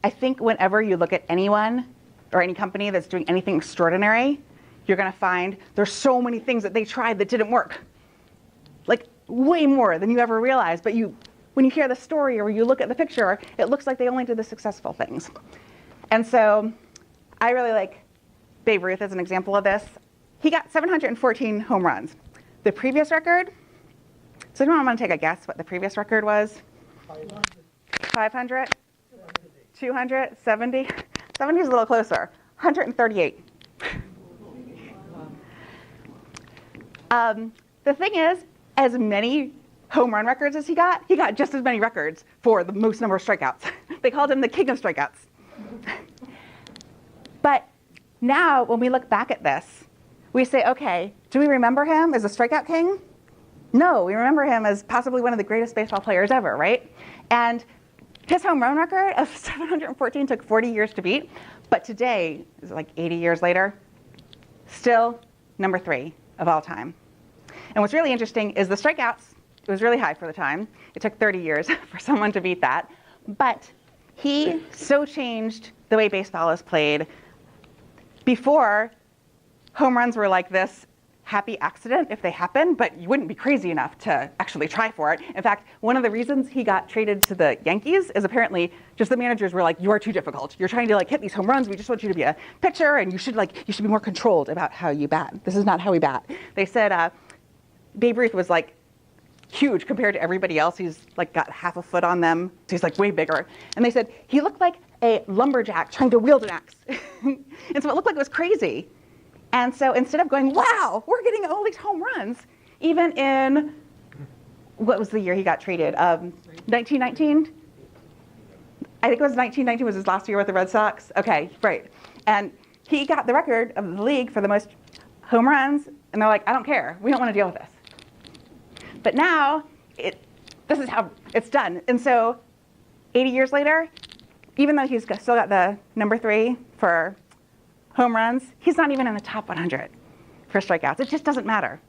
I think whenever you look at anyone or any company that's doing anything extraordinary, you're going to find there's so many things that they tried that didn't work. Like way more than you ever realized. But when you hear the story or you look at the picture, it looks like they only did the successful things. And so I really like Babe Ruth as an example of this. He got 714 home runs. The previous record, so anyone want to take a guess what the previous record was? 500? 200? 70? 70 is a little closer. 138. The thing is, as many home run records as he got just as many records for the most number of strikeouts. They called him the King of Strikeouts. But now, when we look back at this, we say, okay, do we remember him as a strikeout king? No, we remember him as possibly one of the greatest baseball players ever, right? And his home run record of 714 took 40 years to beat, but today, is like 80 years later, still number 3 of all time. And what's really interesting is the strikeouts, it was really high for the time. It took 30 years for someone to beat that. But he so changed the way baseball is played. Before, home runs were like this happy accident if they happen, but you wouldn't be crazy enough to actually try for it. In fact, one of the reasons he got traded to the Yankees is apparently just the managers were like, you are too difficult. You're trying to hit these home runs. We just want you to be a pitcher, and you should be more controlled about how you bat. This is not how we bat. They said Babe Ruth was huge compared to everybody else. He's got half a foot on them. So he's way bigger. And they said he looked like a lumberjack trying to wield an axe. And so it looked like it was crazy. And so instead of going, wow, we're getting all these home runs, even in, what was the year he got traded? 1919? I think it was 1919 was his last year with the Red Sox. Okay, right. And he got the record of the league for the most home runs. And they're like, I don't care. We don't want to deal with this. But now, this is how it's done. And so 80 years later, even though he's still got the number 3 for home runs, he's not even in the top 100 for strikeouts. It just doesn't matter.